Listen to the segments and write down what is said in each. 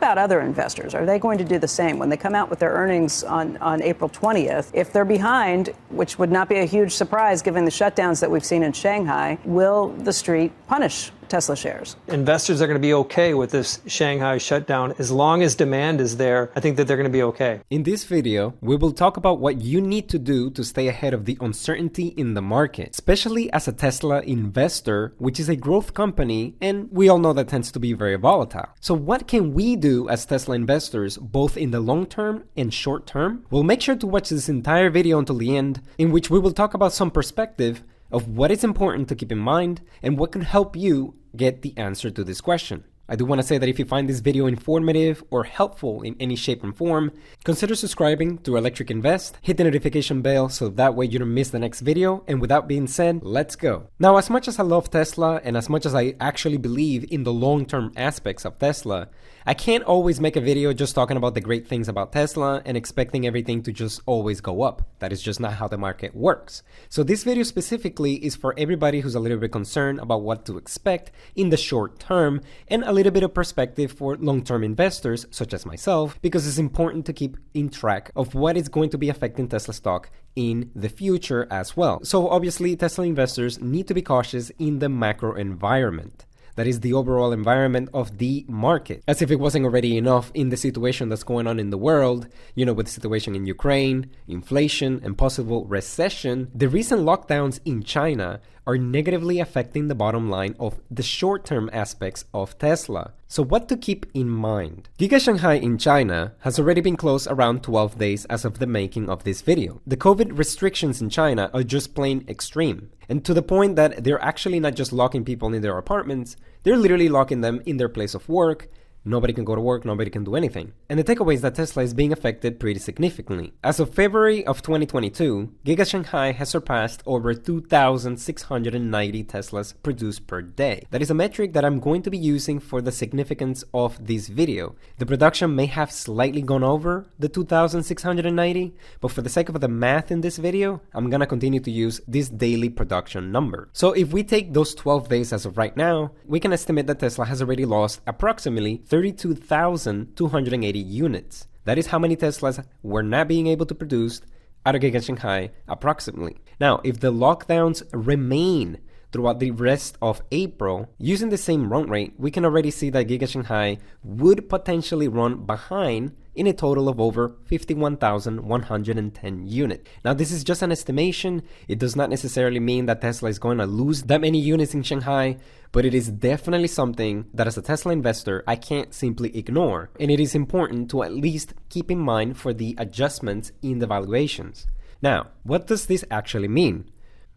about other investors? Are they going to do the same? When they come out with their earnings on April 20th, if they're behind, which would not be a huge surprise given the shutdowns that we've seen in Shanghai, will the street punish Tesla shares? Investors are going to be okay with this Shanghai shutdown. As long as demand is there, I think that they're going to be okay. In this video, we will talk about what you need to do to stay ahead of the uncertainty in the market, especially as a Tesla investor, which is a growth company, and we all know that tends to be very volatile. So what can we do as Tesla investors, both in the long term and short term? Well, make sure to watch this entire video until the end, in which we will talk about some perspective of what is important to keep in mind and what can help you get the answer to this question. I do want to say that if you find this video informative or helpful in any shape and form, consider subscribing to Electric Invest, hit the notification bell so that way you don't miss the next video, and without being said, let's go. Now, as much as I love Tesla and as much as I actually believe in the long-term aspects of Tesla, I can't always make a video just talking about the great things about Tesla and expecting everything to just always go up. That is just not how the market works. So this video specifically is for everybody who's a little bit concerned about what to expect in the short term and a little bit of perspective for long-term investors such as myself, because it's important to keep in track of what is going to be affecting Tesla stock in the future as well. So obviously Tesla investors need to be cautious in the macro environment. That is the overall environment of the market. As if it wasn't already enough in the situation that's going on in the world, with the situation in Ukraine, inflation, and possible recession, the recent lockdowns in China are negatively affecting the bottom line of the short-term aspects of Tesla. So what to keep in mind? Giga Shangai in China has already been closed around 12 days as of the making of this video. The COVID restrictions in China are just plain extreme, and to the point that they're actually not just locking people in their apartments, they're literally locking them in their place of work. Nobody can go to work, nobody can do anything. And the takeaway is that Tesla is being affected pretty significantly. As of February of 2022, Giga Shangai has surpassed over 2,690 Teslas produced per day. That is a metric that I'm going to be using for the significance of this video. The production may have slightly gone over the 2,690, but for the sake of the math in this video, I'm gonna continue to use this daily production number. So if we take those 12 days as of right now, we can estimate that Tesla has already lost approximately 32,280 units. That is how many Teslas were not being able to produce out of Giga Shangai approximately. Now, if the lockdowns remain throughout the rest of April, using the same run rate, we can already see that Giga Shangai would potentially run behind in a total of over 51,110 units. Now, this is just an estimation. It does not necessarily mean that Tesla is going to lose that many units in Shanghai, but it is definitely something that as a Tesla investor, I can't simply ignore. And it is important to at least keep in mind for the adjustments in the valuations. Now, what does this actually mean?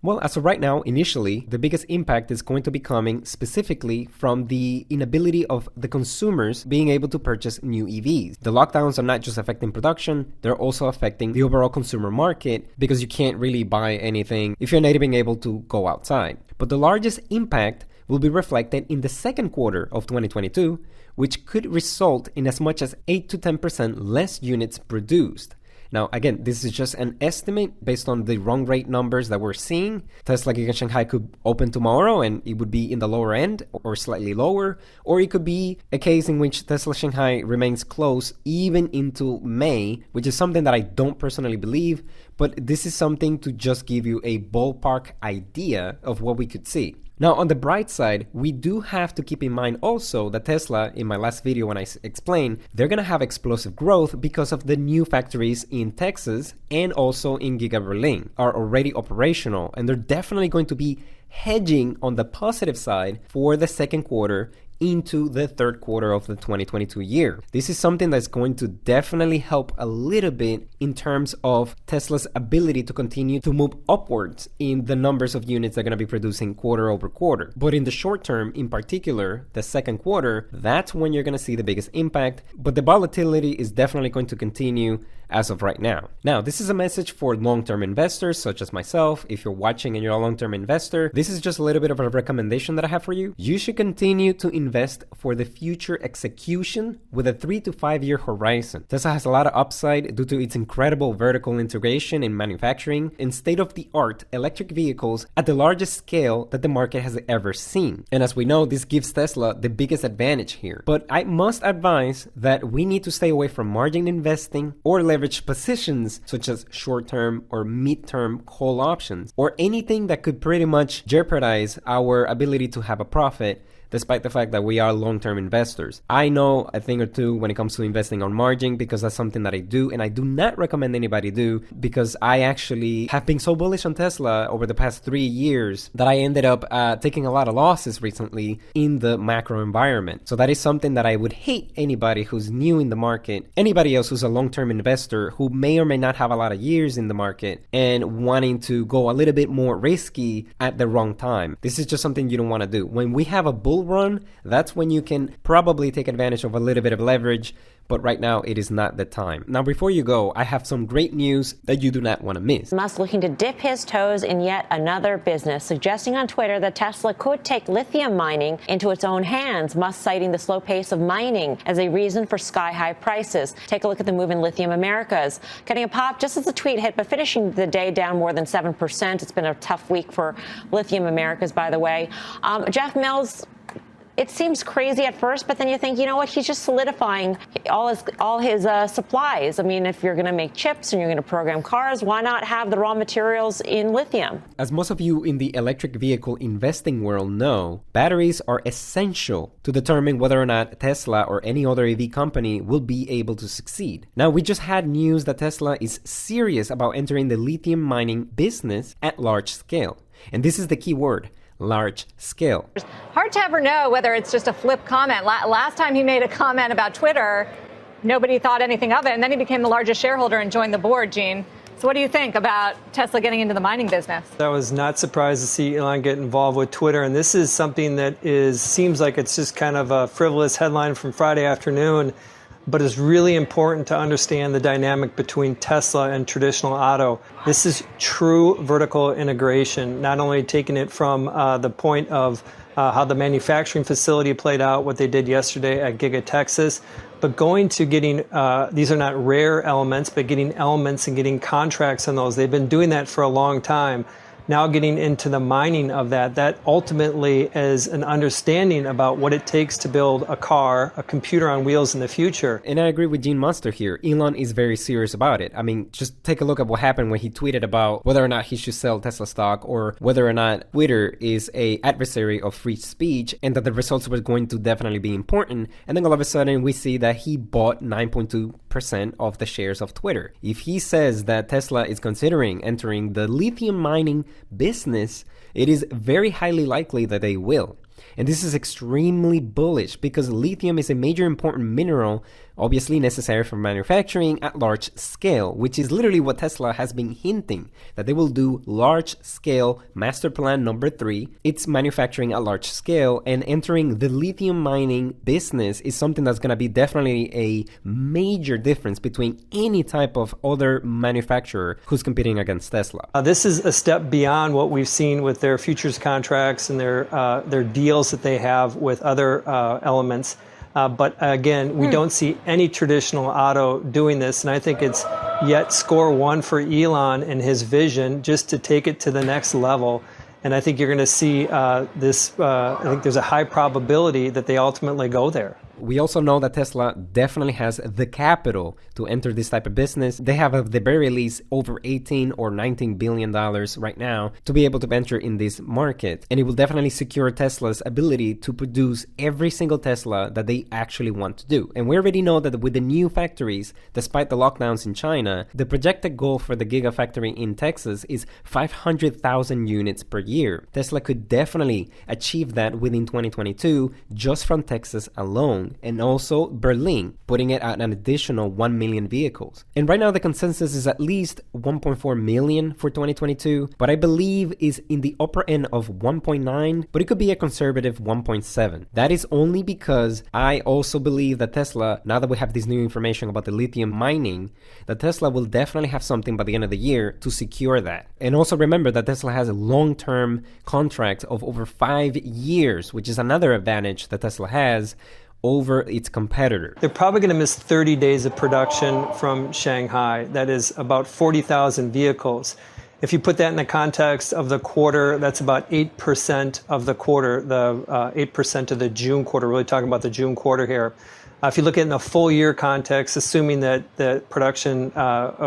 Well, as of right now, initially, the biggest impact is going to be coming specifically from the inability of the consumers being able to purchase new EVs. The lockdowns are not just affecting production, they're also affecting the overall consumer market because you can't really buy anything if you're not even able to go outside. But the largest impact will be reflected in the second quarter of 2022, which could result in as much as 8 to 10% less units produced. Now, again, this is just an estimate based on the run rate numbers that we're seeing. Tesla Giga Shanghai could open tomorrow and it would be in the lower end or slightly lower, or it could be a case in which Tesla Shanghai remains closed even into May, which is something that I don't personally believe, but this is something to just give you a ballpark idea of what we could see. Now, on the bright side, we do have to keep in mind also that Tesla, in my last video when I explained, they're going to have explosive growth because of the new factories in Texas and also in Giga Berlin are already operational, and they're definitely going to be hedging on the positive side for the second quarter into the third quarter of the 2022 year. This is something that's going to definitely help a little bit in terms of Tesla's ability to continue to move upwards in the numbers of units they're going to be producing quarter over quarter. But in the short term, in particular, the second quarter, that's when you're going to see the biggest impact. But the volatility is definitely going to continue as of right now. Now, this is a message for long-term investors such as myself. If you're watching and you're a long-term investor, this is just a little bit of a recommendation that I have for you. You should continue to invest invest for the future execution with a 3 to 5 year horizon. Tesla has a lot of upside due to its incredible vertical integration in manufacturing and state-of-the-art electric vehicles at the largest scale that the market has ever seen. And as we know, this gives Tesla the biggest advantage here. But I must advise that we need to stay away from margin investing or leverage positions such as short-term or mid-term call options or anything that could pretty much jeopardize our ability to have a profit, despite the fact that we are long-term investors. I know a thing or two when it comes to investing on margin because that's something that I do, and I do not recommend anybody do because I actually have been so bullish on Tesla over the past 3 years that I ended up taking a lot of losses recently in the macro environment. So that is something that I would hate anybody who's new in the market, anybody else who's a long-term investor who may or may not have a lot of years in the market and wanting to go a little bit more risky at the wrong time. This is just something you don't want to do. When we have a bull run, that's when you can probably take advantage of a little bit of leverage, but right now it is not the time. Now, before you go, I have some great news that you do not want to miss. Musk looking to dip his toes in yet another business, suggesting on Twitter that Tesla could take lithium mining into its own hands, Musk citing the slow pace of mining as a reason for sky-high prices. Take a look at the move in Lithium Americas. Getting a pop just as the tweet hit, but finishing the day down more than 7%. It's been a tough week for Lithium Americas, by the way. Jeff Mills, it seems crazy at first, but then you think, you know what, he's just solidifying all his supplies. I mean, if you're going to make chips and you're going to program cars, why not have the raw materials in lithium? As most of you in the electric vehicle investing world know, batteries are essential to determine whether or not Tesla or any other EV company will be able to succeed. Now, we just had news that Tesla is serious about entering the lithium mining business at large scale. And this is the key word: large scale. Hard to ever know whether it's just a flip comment. Last time he made a comment about Twitter, nobody thought anything of it, and then he became the largest shareholder and joined the board, Gene. So what do you think about Tesla getting into the mining business? I was not surprised to see Elon get involved with Twitter, and this is something that seems like it's just kind of a frivolous headline from Friday afternoon, but it's really important to understand the dynamic between Tesla and traditional auto. This is true vertical integration, not only taking it from the point of how the manufacturing facility played out, what they did yesterday at Giga Texas, but going to getting, these are not rare elements, but getting elements and getting contracts on those. They've been doing that for a long time. Now getting into the mining of that ultimately is an understanding about what it takes to build a car, a computer on wheels in the future. And I agree with Gene Munster here. Elon is very serious about it. I mean, just take a look at what happened when he tweeted about whether or not he should sell Tesla stock or whether or not Twitter is an adversary of free speech and that the results were going to definitely be important. And then all of a sudden we see that he bought 9.2% of the shares of Twitter. If he says that Tesla is considering entering the lithium mining business, it is very highly likely that they will. And this is extremely bullish because lithium is a major important mineral, obviously necessary for manufacturing at large scale, which is literally what Tesla has been hinting, that they will do large scale master plan number 3. It's manufacturing at large scale, and entering the lithium mining business is something that's going to be definitely a major difference between any type of other manufacturer who's competing against Tesla. This is a step beyond what we've seen with their futures contracts and their deals that they have with other elements. But again, we don't see any traditional auto doing this. And I think it's yet score one for Elon and his vision just to take it to the next level. And I think you're going to see this. I think there's a high probability that they ultimately go there. We also know that Tesla definitely has the capital to enter this type of business. They have at the very least over $18 or $19 billion right now to be able to enter in this market. And it will definitely secure Tesla's ability to produce every single Tesla that they actually want to do. And we already know that with the new factories, despite the lockdowns in China, the projected goal for the Gigafactory in Texas is 500,000 units per year. Tesla could definitely achieve that within 2022 just from Texas alone. Shandong and also Berlin, putting it at an additional 1 million vehicles. And right now the consensus is at least 1.4 million for 2022, but I believe is in the upper end of 1.9, but it could be a conservative 1.7. That is only because I also believe that Tesla, now that we have this new information about the lithium mining, that Tesla will definitely have something by the end of the year to secure that. And also remember that Tesla has a long-term contract of over 5 years, which is another advantage that Tesla has over its competitor. They're probably going to miss 30 days of production from Shanghai. That is about 40,000 vehicles. If you put that in the context of the quarter, that's about 8% of the quarter, the 8% of the June quarter, really talking about the June quarter here. If you look at it in a full year context, assuming that the production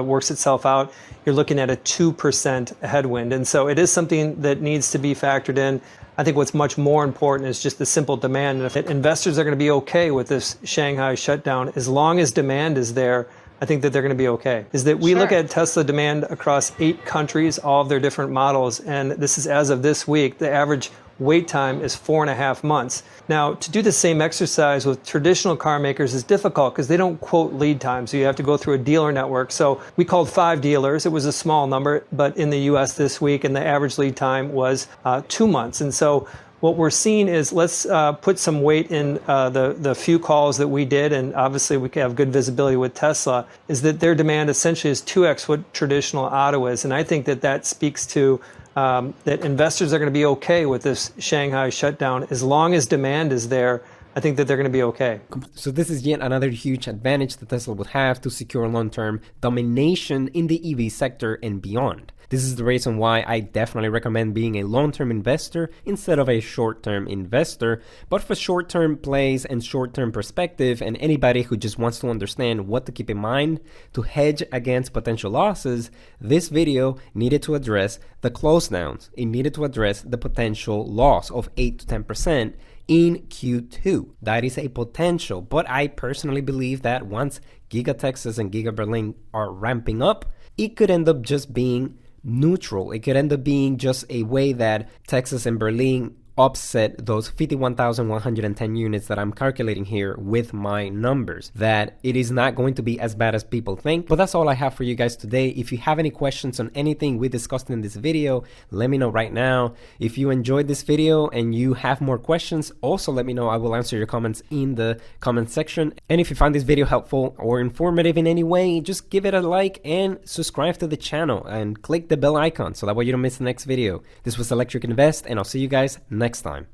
works itself out, you're looking at a 2% headwind. And so it is something that needs to be factored in. I think what's much more important is just the simple demand. And if investors are going to be okay with this Shanghai shutdown, as long as demand is there, I think that they're going to be okay. Is that we look at Tesla demand across 8 countries, all of their different models, and this is as of this week, the average wait time is 4.5 months. Now, to do the same exercise with traditional car makers is difficult because they don't quote lead time, so you have to go through a dealer network. So we called 5 dealers. It was a small number, but in the U.S. this week, and the average lead time was 2 months. And so what we're seeing is let's put some weight in the few calls that we did, and obviously we can have good visibility with Tesla, is that their demand essentially is 2x what traditional auto is. And I think that that speaks to that investors are going to be okay with this Shanghai shutdown. As long as demand is there, I think that they're going to be okay. So this is yet another huge advantage that Tesla would have to secure long-term domination in the EV sector and beyond. This is the reason why I definitely recommend being a long-term investor instead of a short-term investor. But for short-term plays and short-term perspective, and anybody who just wants to understand what to keep in mind to hedge against potential losses, this video needed to address the close downs. It needed to address the potential loss of 8 to 10% in Q2. That is a potential, but I personally believe that once Giga Texas and Giga Berlin are ramping up, it could end up just being neutral. It could end up being just a way that Texas and Berlin offset those 51,110 units that I'm calculating here with my numbers, that it is not going to be as bad as people think. But that's all I have for you guys today. If you have any questions on anything we discussed in this video, let me know right now. If you enjoyed this video and you have more questions, also let me know. I will answer your comments in the comment section. And if you found this video helpful or informative in any way, just give it a like and subscribe to the channel and click the bell icon so that way you don't miss the next video. This was Electric Invest, and I'll see you guys next time.